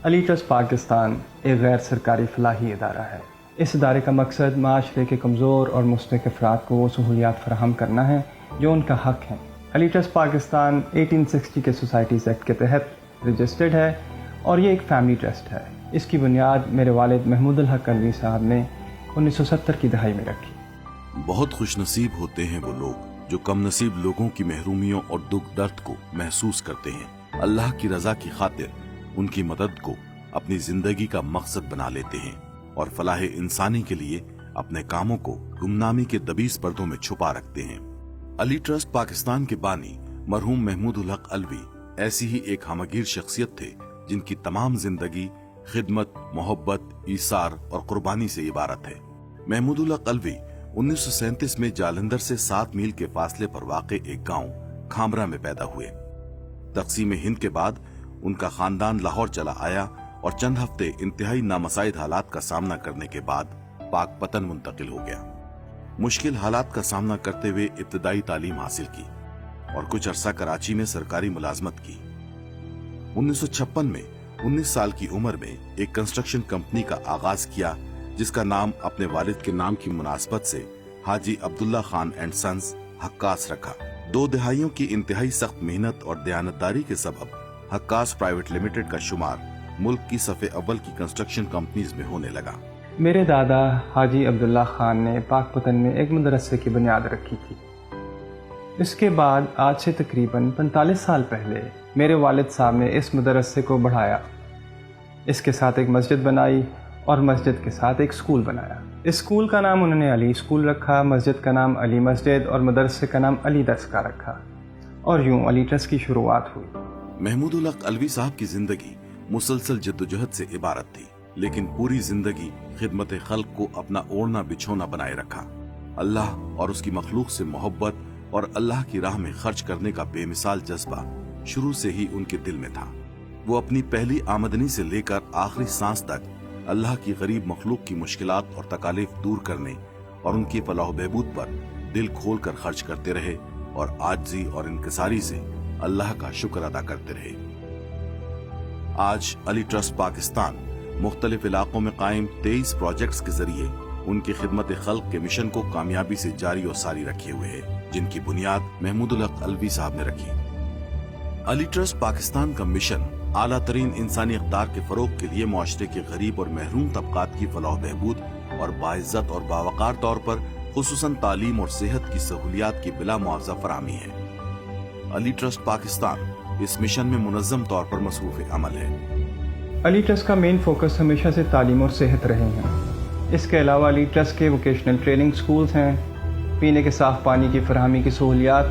علی trust Pakistan ایک غیر سرکاری فلاحی ادارہ ہے۔ اس ادارے کا مقصد معاشرے کے کمزور اور مستحق افراد کو وہ سہولیات فراہم کرنا ہے جو ان کا حق ہیں۔ علی ٹرسٹ پاکستان 1860 کے سوسائٹیز ایکٹ کے تحت رجسٹرڈ ہے اور یہ ایک فیملی ٹرسٹ ہے۔ اس کی بنیاد میرے والد محمود الحق الوی صاحب نے 1970 کی دہائی میں رکھی۔ بہت خوش نصیب ہوتے ہیں وہ لوگ جو کم نصیب لوگوں کی محرومیوں اور دکھ درد کو محسوس کرتے ہیں، اللہ کی رضا کی خاطر ان کی مدد کو اپنی زندگی کا مقصد بنا لیتے ہیں اور فلاح انسانی کے لیے اپنے کاموں کو گمنامی کے دبیس پردوں میں چھپا رکھتے ہیں۔ علی ٹرسٹ پاکستان کے بانی مرحوم محمود الحق الوی ایسی ہی ایک ہمگیر شخصیت تھے جن کی تمام زندگی خدمت، محبت، ایثار اور قربانی سے عبارت ہے۔ محمود الحق الوی 1937 میں جالندھر سے 7 میل کے فاصلے پر واقع ایک گاؤں کھامرا میں پیدا ہوئے۔ تقسیم ہند کے بعد ان کا خاندان لاہور چلا آیا اور چند ہفتے انتہائی نامساعد حالات کا سامنا کرنے کے بعد پاک پتن منتقل ہو گیا۔ مشکل حالات کا سامنا کرتے ہوئے ابتدائی تعلیم حاصل کی اور کچھ عرصہ کراچی میں سرکاری ملازمت کی۔ 1956 میں 19 سال کی عمر میں ایک کنسٹرکشن کمپنی کا آغاز کیا جس کا نام اپنے والد کے نام کی مناسبت سے حاجی عبداللہ خان اینڈ سنز حقاس رکھا۔ 2 دہائیوں کی انتہائی سخت محنت اور دیانتداری کے سبب حقاس پرائیویٹ لمیٹڈ کا شمار ملک کی صف اول کی کنسٹرکشن کمپنیز میں ہونے لگا۔ میرے دادا حاجی عبداللہ خان نے پاک پتن میں ایک مدرسے کی بنیاد رکھی تھی۔ اس کے بعد آج سے تقریباً 45 سال پہلے میرے والد صاحب نے اس مدرسے کو بڑھایا، اس کے ساتھ ایک مسجد بنائی اور مسجد کے ساتھ ایک اسکول بنایا۔ اس اسکول کا نام انہوں نے علی اسکول رکھا، مسجد کا نام علی مسجد اور مدرسے کا نام علی درسگاہ رکھا، اور یوں علی ٹرسٹ کی شروعات ہوئی۔ محمود الحق الوی صاحب کی زندگی مسلسل جدوجہد سے عبارت تھی، لیکن پوری زندگی خدمت خلق کو اپنا اوڑھنا بچھونا بنائے رکھا۔ اللہ اور اس کی مخلوق سے محبت اور اللہ کی راہ میں خرچ کرنے کا بے مثال جذبہ شروع سے ہی ان کے دل میں تھا۔ وہ اپنی پہلی آمدنی سے لے کر آخری سانس تک اللہ کی غریب مخلوق کی مشکلات اور تکالیف دور کرنے اور ان کی فلاح و بہبود پر دل کھول کر خرچ کرتے رہے اور عاجزی اور انکساری سے اللہ کا شکر ادا کرتے رہے۔ آج علی ٹرسٹ پاکستان مختلف علاقوں میں قائم 23 پروجیکٹس کے ذریعے ان کی خدمت خلق کے مشن کو کامیابی سے جاری و ساری رکھے ہوئے ہے، جن کی بنیاد محمود الحق الوی صاحب نے رکھی۔ علی ٹرسٹ پاکستان کا مشن اعلیٰ ترین انسانی اقدار کے فروغ کے لیے معاشرے کے غریب اور محروم طبقات کی فلاح و بہبود اور باعزت اور باوقار طور پر خصوصاً تعلیم اور صحت کی سہولیات کی بلا معاوضہ فراہمی ہے۔ علی ٹرسٹ پاکستان اس مشن میں منظم طور پر مصروف عمل ہے۔ علی ٹرسٹ کا مین فوکس ہمیشہ سے تعلیم اور صحت رہے ہیں۔ اس کے علاوہ علی ٹرسٹ کے ووکیشنل ٹریننگ سکولز ہیں، پینے کے صاف پانی کی فراہمی کی سہولیات،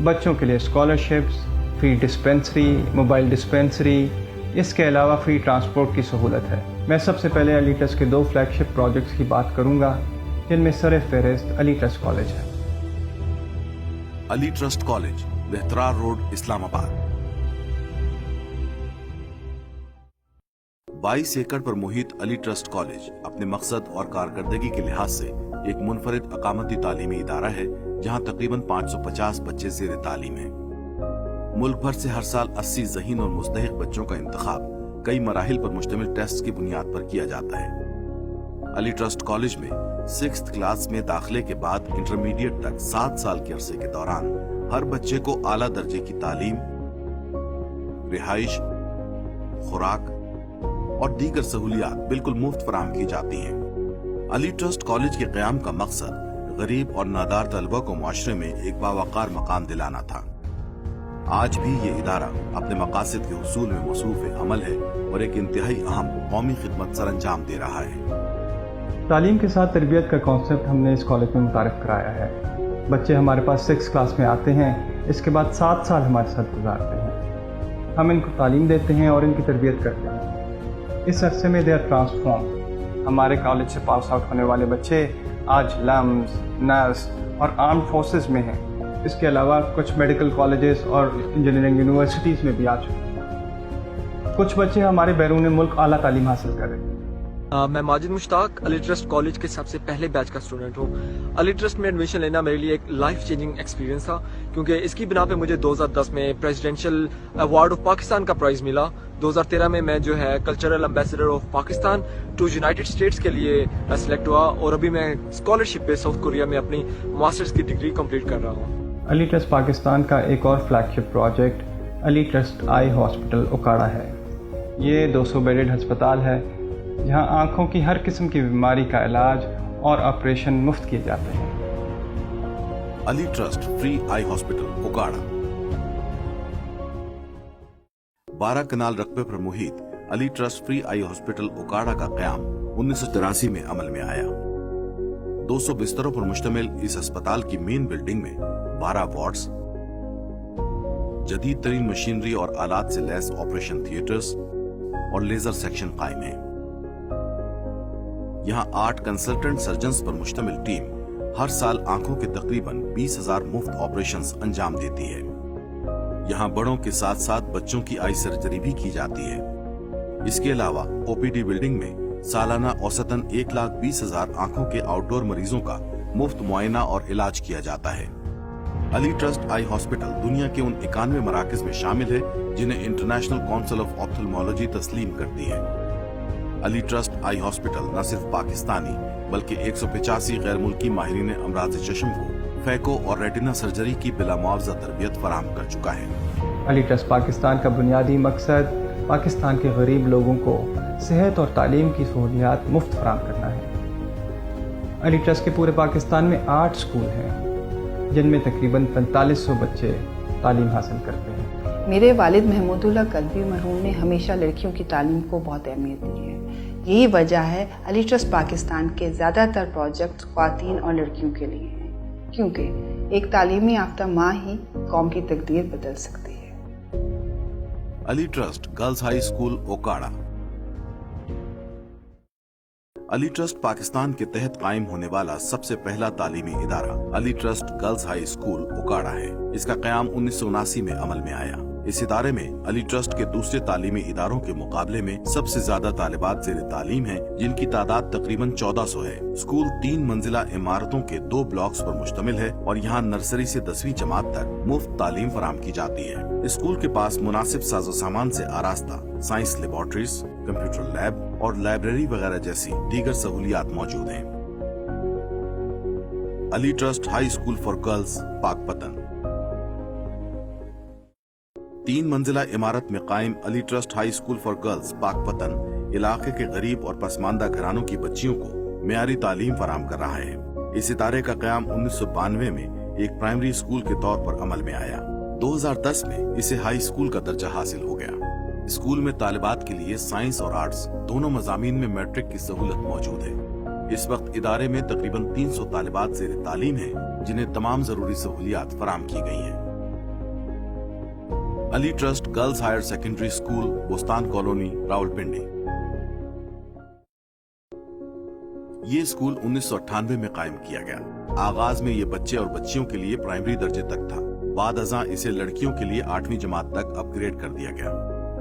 بچوں کے لیے scholarships, free dispensary, mobile dispensary, اس کے علاوہ فری ٹرانسپورٹ کی سہولت ہے۔ میں سب سے پہلے علی ٹرسٹ کے 2 فلیگ شپ پروجیکٹس کی بات کروں گا جن میں سر فہرست علی ٹرسٹ کالج ہے۔ علی ٹرسٹ کالج، لہترار روڈ، اسلام آباد۔ 22 ایکڑ پر محیط علی ٹرسٹ کالج اپنے مقصد اور کارکردگی کے لحاظ سے ایک منفرد اقامتی تعلیمی ادارہ ہے جہاں تقریباً 550 بچے زیر تعلیم ہیں۔ ملک بھر سے ہر سال 80 ذہین اور مستحق بچوں کا انتخاب کئی مراحل پر مشتمل ٹیسٹ کی بنیاد پر کیا جاتا ہے۔ علی ٹرسٹ کالج میں 6th کلاس میں داخلے کے بعد انٹرمیڈیٹ تک 7 سال کے عرصے کے دوران ہر بچے کو اعلیٰ درجے کی تعلیم، رہائش، خوراک اور دیگر سہولیات بالکل مفت فراہم کی جاتی ہیں۔ علی ٹرسٹ کالج کے قیام کا مقصد غریب اور نادار طلبہ کو معاشرے میں ایک باوقار مقام دلانا تھا۔ آج بھی یہ ادارہ اپنے مقاصد کے حصول میں مصروف عمل ہے اور ایک انتہائی اہم قومی خدمت سر انجام دے رہا ہے۔ تعلیم کے ساتھ تربیت کا کانسیپٹ ہم نے اس کالج میں متعارف کرایا ہے۔ بچے ہمارے پاس 6 کلاس میں آتے ہیں، اس کے بعد 7 سال ہمارے ساتھ گزارتے ہیں۔ ہم ان کو تعلیم دیتے ہیں اور ان کی تربیت کرتے ہیں۔ اس عرصے میں دے آر ٹرانسفارم۔ ہمارے کالج سے پاس آؤٹ ہونے والے بچے آج لمز، نرس اور آرمڈ فورسز میں ہیں۔ اس کے علاوہ کچھ میڈیکل کالجز اور انجینئرنگ یونیورسٹیز میں بھی آ چکے ہیں۔ کچھ بچے ہمارے بیرون ملک اعلیٰ تعلیم حاصل کر رہے ہیں۔ میں ماجد مشتاق علی ٹرسٹ کالج کے سب سے پہلے بیچ کا اسٹوڈنٹ ہوں. علی ٹرسٹ میں ایڈمیشن لینا میرے لیے ایک لائف چینجنگ ایکسپیرینس تھا, کیونکہ اس کی بنا پہ مجھے 2010 میں پریزیڈینشیل ایوارڈ آف پاکستان کا پرائز ملا. 2013 میں میں جو ہے cultural ambassador of Pakistan to United States کے لیے سلیکٹ ہوا, اور ابھی میں اسکالرشپ پہ ساؤتھ کوریا میں اپنی ماسٹرز کی ڈگری کمپلیٹ کر رہا ہوں. علی ٹرسٹ پاکستان کا ایک اور فلیگ شپ پروجیکٹ علی ٹرسٹ آئی ہاسپٹل اوکاڑا ہے. یہ 200 بیڈڈ ہسپتال ہے جہاں آنکھوں کی ہر قسم کی بیماری کا علاج اور آپریشن مفت کیے جاتے ہیں. Ali trust free eye hospital Okara. 12 کنال رقبے پر محیط Ali trust free eye hospital Okara کا قیام 1983 میں عمل میں آیا. 200 بستروں پر مشتمل اس اسپتال کی مین بلڈنگ میں 12 وارڈز، جدید ترین مشینری اور آلات سے لیس آپریشن تھیٹرز اور لیزر سیکشن قائم ہیں. یہاں 8 کنسلٹنٹ سرجنز پر مشتمل ٹیم ہر سال آنکھوں کے تقریباً 20,000 مفت آپریشنز انجام دیتی ہے. یہاں بڑوں کے ساتھ ساتھ بچوں کی آئی سرجری بھی کی جاتی ہے. اس کے علاوہ او پی ڈی بلڈنگ میں سالانہ اوسطاً 1,20,000 آنکھوں کے آؤٹ ڈور مریضوں کا مفت معائنہ اور علاج کیا جاتا ہے. علی ٹرسٹ آئی ہاسپٹل دنیا کے ان 91 مراکز میں شامل ہے جنہیں انٹرنیشنل کونسل آف آپتھلمولوجی تسلیم کرتی ہے. علی ٹرسٹ آئی ہاسپٹل نہ صرف پاکستانی بلکہ 185 غیر ملکی ماہرین امراض چشم کو فیکو اور ریٹنا سرجری کی بلا معاوضہ تربیت فراہم کر چکا ہے. علی ٹرسٹ پاکستان کا بنیادی مقصد پاکستان کے غریب لوگوں کو صحت اور تعلیم کی سہولیات مفت فراہم کرنا ہے. علی ٹرسٹ کے پورے پاکستان میں 8 اسکول ہیں جن میں تقریباً 4500 بچے تعلیم حاصل کرتے ہیں. میرے والد محمود اللہ قلبی مرحوم نے ہمیشہ لڑکیوں کی تعلیم کو بہت اہمیت دی ہے. یہی وجہ ہے علی ٹرسٹ پاکستان کے زیادہ تر پروجیکٹ خواتین اور لڑکیوں کے لیے ہیں، کیونکہ ایک تعلیمی یافتہ ماں ہی قوم کی تقدیر بدل سکتی ہے. Ali trust girls high school Okara. Ali trust Pakistan کے تحت قائم ہونے والا سب سے پہلا تعلیمی ادارہ Ali trust girls high school Okara ہے. اس کا قیام 1979 میں عمل میں آیا. اس ادارے میں علی ٹرسٹ کے دوسرے تعلیمی اداروں کے مقابلے میں سب سے زیادہ طالبات زیر تعلیم ہیں، جن کی تعداد تقریباً 1400 ہے. اسکول 3 منزلہ عمارتوں کے 2 بلاکس پر مشتمل ہے اور یہاں نرسری سے 10ویں جماعت تک مفت تعلیم فراہم کی جاتی ہے. اسکول کے پاس مناسب ساز و سامان سے آراستہ سائنس لیبارٹریز، کمپیوٹر لیب اور لائبریری وغیرہ جیسی دیگر سہولیات موجود ہیں. Ali trust high school for girls Pakpattan. 3 منزلہ عمارت میں قائم Ali trust high school for girls Pakpattan علاقے کے غریب اور پسماندہ گھرانوں کی بچیوں کو معیاری تعلیم فراہم کر رہا ہے. اس ادارے کا قیام 1992 میں ایک پرائمری اسکول کے طور پر عمل میں آیا. 2010 میں اسے ہائی اسکول کا درجہ حاصل ہو گیا. اسکول میں طالبات کے لیے سائنس اور آرٹس دونوں مضامین میں میٹرک کی سہولت موجود ہے. اس وقت ادارے میں تقریباً 300 طالبات زیر تعلیم ہیں جنہیں تمام ضروری سہولیات فراہم کی گئی ہیں. Ali trust girls higher secondary school Bostan colony Rawalpindi. یہ اسکول 1998 میں قائم کیا گیا. آغاز میں یہ بچے اور بچیوں کے لیے پرائمری درجے تک تھا. بعد ازاں اسے لڑکیوں کے لیے 8ویں جماعت تک اپ گریڈ کر دیا گیا.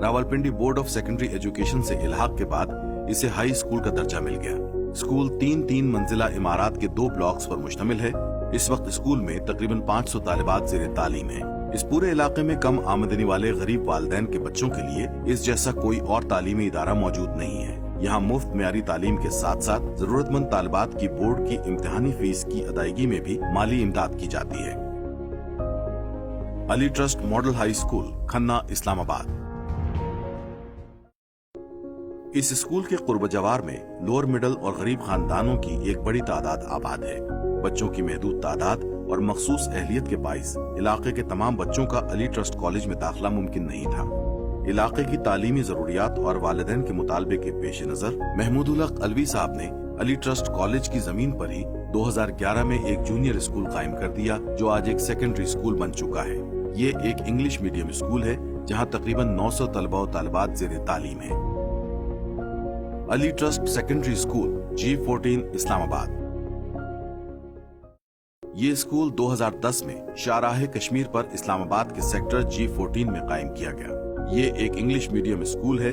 Rawalpindi board of secondary education سے الحاق کے بعد اسے ہائی اسکول کا درجہ مل گیا. اسکول 3 منزلہ عمارات کے 2 بلاکس پر مشتمل ہے. اس وقت اسکول میں تقریباً 500 طالبات زیر تعلیم ہیں. اس پورے علاقے میں کم آمدنی والے غریب والدین کے بچوں کے لیے اس جیسا کوئی اور تعلیمی ادارہ موجود نہیں ہے. یہاں مفت معیاری تعلیم کے ساتھ ساتھ ضرورت مند طالبات کی بورڈ کی امتحانی فیس کی ادائیگی میں بھی مالی امداد کی جاتی ہے. Ali trust model high school Khanna Islamabad. اس اسکول کے قرب جوار میں لوور مڈل اور غریب خاندانوں کی ایک بڑی تعداد آباد ہے. بچوں کی محدود تعداد اور مخصوص اہلیت کے باعث علاقے کے تمام بچوں کا علی ٹرسٹ کالج میں داخلہ ممکن نہیں تھا. علاقے کی تعلیمی ضروریات اور والدین کے مطالبے کے پیش نظر محمود اللہ قلبی صاحب نے علی ٹرسٹ کالج کی زمین پر ہی 2011 میں ایک جونیئر اسکول قائم کر دیا جو آج ایک سیکنڈری اسکول بن چکا ہے. یہ ایک انگلش میڈیم اسکول ہے جہاں تقریباً 900 طلبہ و طالبات زیر تعلیم ہیں. Ali trust secondary school G14 اسلام آباد. یہ اسکول 2010 میں شاہراہ کشمیر پر اسلام آباد کے سیکٹر G14 میں قائم کیا گیا. یہ ایک انگلش میڈیم اسکول ہے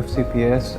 FCPS